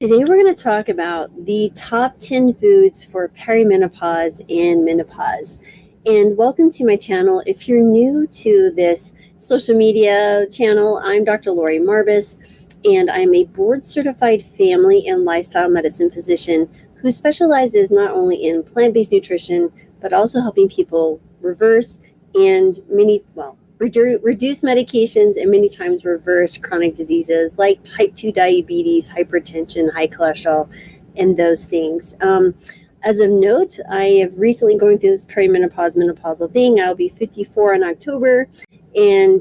Today we're going to talk about the top 10 foods for perimenopause and menopause. And welcome to my channel. If you're new to this social media channel, I'm Dr. Laurie Marbas, and I'm a board-certified family and lifestyle medicine physician who specializes not only in plant-based nutrition, but also helping people reverse and reduce medications and many times reverse chronic diseases like type 2 diabetes, hypertension, high cholesterol, and those things. As of note, I have recently going through this perimenopause menopausal thing. I'll be 54 in October, and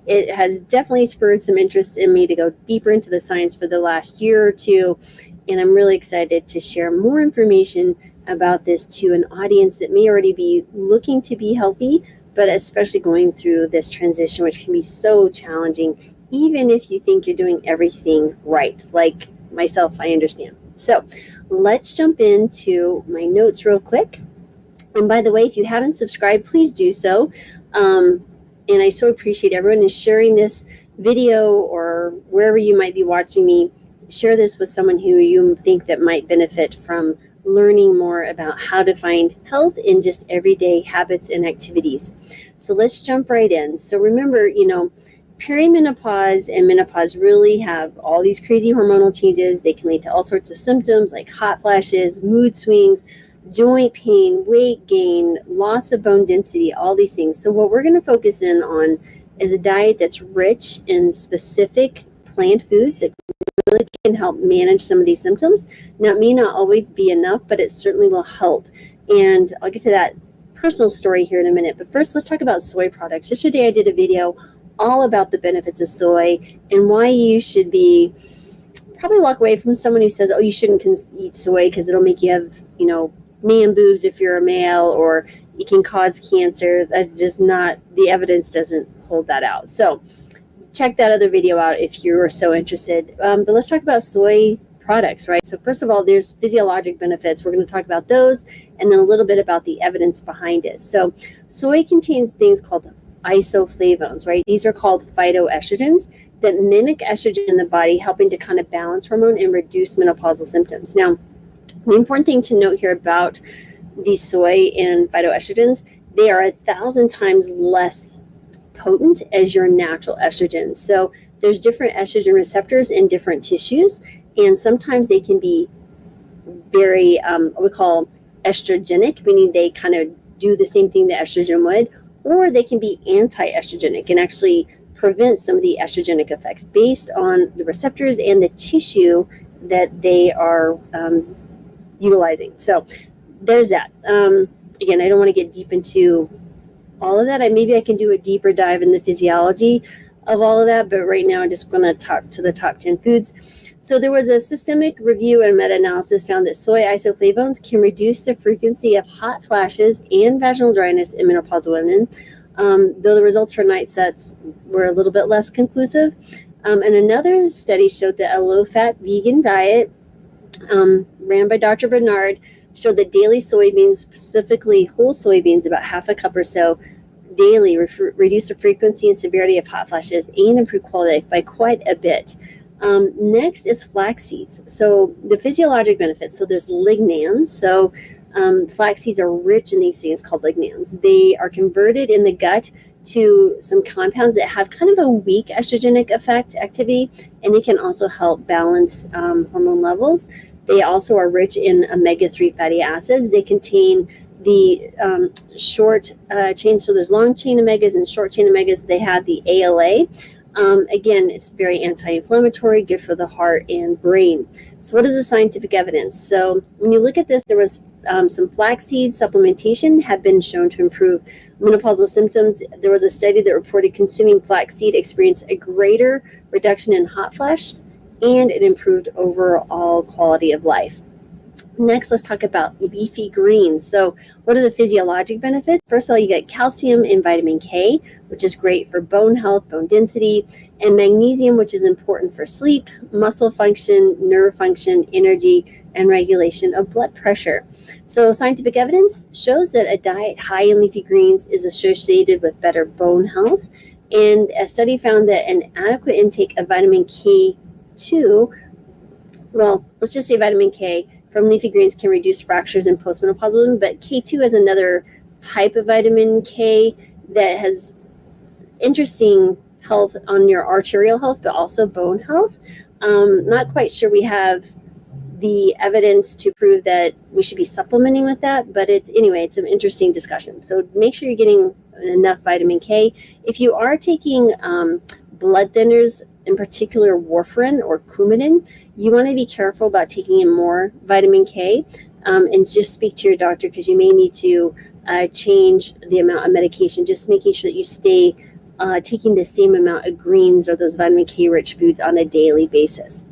it has definitely spurred some interest in me to go deeper into the science for the last year or two, and I'm really excited to share more information about this to an audience that may already be looking to be healthy, but especially going through this transition, which can be so challenging, even if you think you're doing everything right. Like myself, I understand. So let's jump into my notes real quick. And by the way, if you haven't subscribed, please do so. And I so appreciate everyone is sharing this video, or wherever you might be watching me, share this with someone who you think that might benefit from learning more about how to find health in just everyday habits and activities. So let's jump right in. So remember, perimenopause and menopause really have all these crazy hormonal changes. They can lead to all sorts of symptoms like hot flashes, mood swings, joint pain, weight gain, loss of bone density, all these things. So what we're going to focus in on is a diet that's rich in specific plant foods that really can help manage some of these symptoms. Now, it may not always be enough, but it certainly will help. And I'll get to that personal story here in a minute. But first, let's talk about soy products. Yesterday, I did a video all about the benefits of soy and why you should probably walk away from someone who says, oh, you shouldn't eat soy because it'll make you have, man boobs if you're a male, or it can cause cancer. That's just not, the evidence doesn't hold that out. So check that other video out if you're so interested. But let's talk about soy products, right? So first of all, there's physiologic benefits. We're going to talk about those, and then a little bit about the evidence behind it. So soy contains things called isoflavones, right? These are called phytoestrogens that mimic estrogen in the body, helping to kind of balance hormone and reduce menopausal symptoms. Now, the important thing to note here about these soy and phytoestrogens, they are 1,000 times less potent as your natural estrogens. So there's different estrogen receptors in different tissues, and sometimes they can be very what we call estrogenic, meaning they kind of do the same thing that estrogen would, or they can be anti-estrogenic and actually prevent some of the estrogenic effects based on the receptors and the tissue that they are utilizing. So there's that. Again, I don't want to get deep into all of that. Maybe I can do a deeper dive in the physiology of all of that, but right now I'm just going to talk to the top 10 foods. So there was a systemic review and meta-analysis found that soy isoflavones can reduce the frequency of hot flashes and vaginal dryness in menopausal women, though the results for night sets were a little bit less conclusive. And another study showed that a low-fat vegan diet ran by Dr. Bernard showed that daily soybeans, specifically whole soybeans, about half a cup or so daily, reduce the frequency and severity of hot flashes and improve quality of life by quite a bit. Next is flax seeds. So the physiologic benefits, so there's lignans. So flax seeds are rich in these things called lignans. They are converted in the gut to some compounds that have kind of a weak estrogenic activity, and they can also help balance hormone levels. They also are rich in omega-3 fatty acids. They contain the short chain, so there's long chain omegas and short chain omegas. They have the ALA. Again, it's very anti-inflammatory, good for the heart and brain. So what is the scientific evidence? So when you look at this, there was some flax seed supplementation have been shown to improve menopausal symptoms. There was a study that reported consuming flax seed experienced a greater reduction in hot flash and it improved overall quality of life. Next, let's talk about leafy greens. So what are the physiologic benefits? First of all, you get calcium and vitamin K, which is great for bone health, bone density, and magnesium, which is important for sleep, muscle function, nerve function, energy, and regulation of blood pressure. So scientific evidence shows that a diet high in leafy greens is associated with better bone health. And a study found that an adequate intake of vitamin K2 well, let's just say vitamin K from leafy greens can reduce fractures in postmenopausal women, but K2 is another type of vitamin K that has interesting health on your arterial health, but also bone health. Not quite sure we have the evidence to prove that we should be supplementing with that, but it's an interesting discussion. So make sure you're getting enough vitamin K. If you are taking blood thinners, in particular warfarin or Coumadin, you want to be careful about taking in more vitamin K, and just speak to your doctor, because you may need to change the amount of medication, just making sure that you stay taking the same amount of greens or those vitamin K rich foods on a daily basis.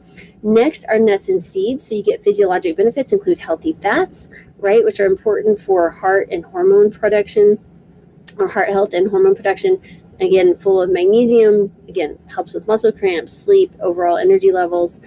Next are nuts and seeds. So you get physiologic benefits, include healthy fats, right, which are important for heart and hormone production, or heart health and hormone production. Again, full of magnesium, again, helps with muscle cramps, sleep, overall energy levels.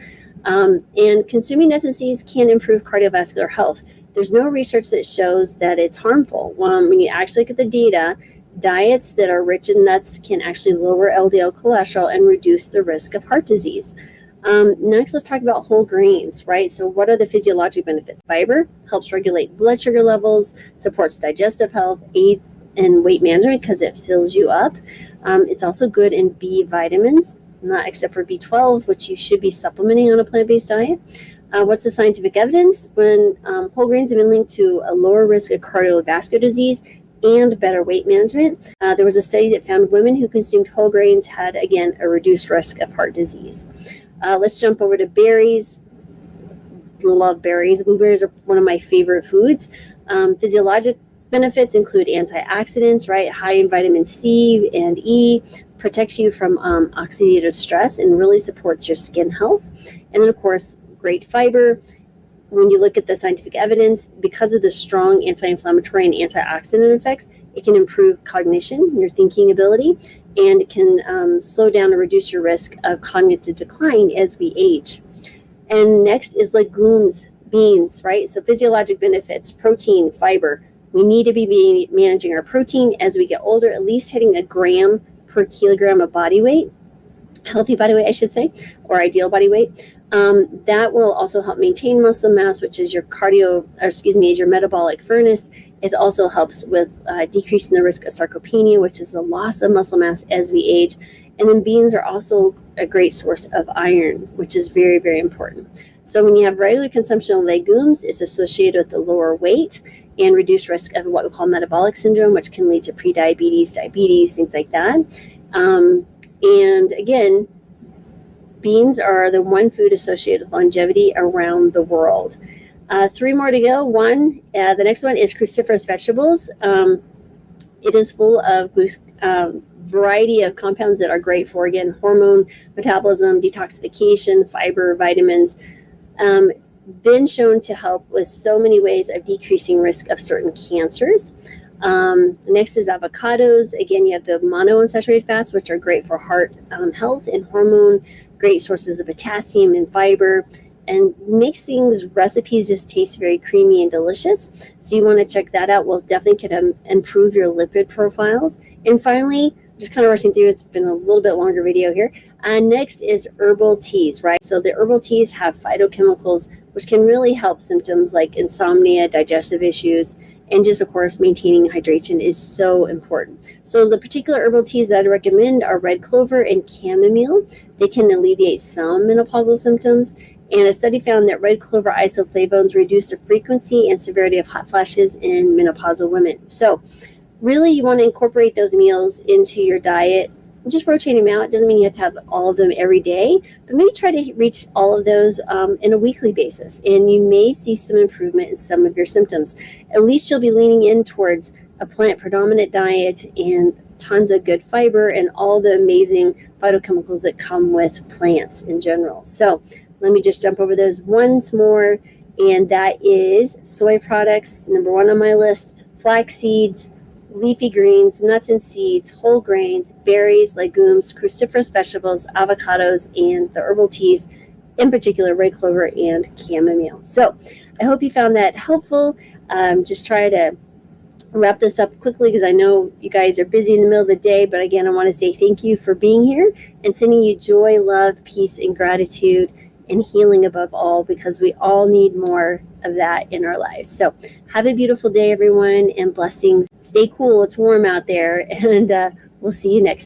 And consuming nuts and seeds can improve cardiovascular health. There's no research that shows that it's harmful. When you actually look at the data, diets that are rich in nuts can actually lower LDL cholesterol and reduce the risk of heart disease. Next, let's talk about whole grains, right? So what are the physiologic benefits? Fiber helps regulate blood sugar levels, supports digestive health, aid in weight management because it fills you up. It's also good in B vitamins, not except for B12, which you should be supplementing on a plant-based diet. What's the scientific evidence? When whole grains have been linked to a lower risk of cardiovascular disease and better weight management. There was a study that found women who consumed whole grains had, again, a reduced risk of heart disease. Let's jump over to berries. Love berries. Blueberries are one of my favorite foods. Physiologic benefits include antioxidants, right? High in vitamin C and E, protects you from oxidative stress and really supports your skin health. And then, of course, great fiber. When you look at the scientific evidence, because of the strong anti-inflammatory and antioxidant effects, it can improve cognition, your thinking ability, and it can slow down and reduce your risk of cognitive decline as we age. And next is legumes, beans, right? So physiologic benefits, protein, fiber. We need to be managing our protein as we get older, at least hitting a gram per kilogram of body weight, healthy body weight, I should say, or ideal body weight. That will also help maintain muscle mass, which is your is your metabolic furnace. It also helps with decreasing the risk of sarcopenia, which is the loss of muscle mass as we age. And then beans are also a great source of iron, which is very, very important. So when you have regular consumption of legumes, it's associated with a lower weight and reduced risk of what we call metabolic syndrome, which can lead to prediabetes, diabetes, things like that. And again, beans are the one food associated with longevity around the world. 3 more to go. The next one is cruciferous vegetables. It is full of variety of compounds that are great for, again, hormone metabolism, detoxification, fiber, vitamins. Been shown to help with so many ways of decreasing risk of certain cancers. Next is avocados. Again, you have the monounsaturated fats, which are great for heart health and hormone, great sources of potassium and fiber, and makes things, recipes just taste very creamy and delicious. So you want to check that out. Well, definitely can improve your lipid profiles. And finally, just kind of rushing through, it's been a little bit longer video here. Next is herbal teas, right? So the herbal teas have phytochemicals, which can really help symptoms like insomnia, digestive issues, and just, of course, maintaining hydration is so important. So the particular herbal teas that I'd recommend are red clover and chamomile. They can alleviate some menopausal symptoms. And a study found that red clover isoflavones reduce the frequency and severity of hot flashes in menopausal women. So really, you want to incorporate those meals into your diet. Just rotate them out. It doesn't mean you have to have all of them every day, but maybe try to reach all of those in a weekly basis, and you may see some improvement in some of your symptoms. At least you'll be leaning in towards a plant-predominant diet and tons of good fiber and all the amazing phytochemicals that come with plants in general. So let me just jump over those once more, and that is soy products, number 1 on my list, flax seeds, leafy greens, nuts and seeds, whole grains, berries, legumes, cruciferous vegetables, avocados, and the herbal teas, in particular red clover and chamomile. So I hope you found that helpful. Just try to wrap this up quickly because I know you guys are busy in the middle of the day, but again, I want to say thank you for being here and sending you joy, love, peace, and gratitude. and healing above all, because we all need more of that in our lives. So have a beautiful day, everyone, and blessings. Stay cool. It's warm out there, and we'll see you next time.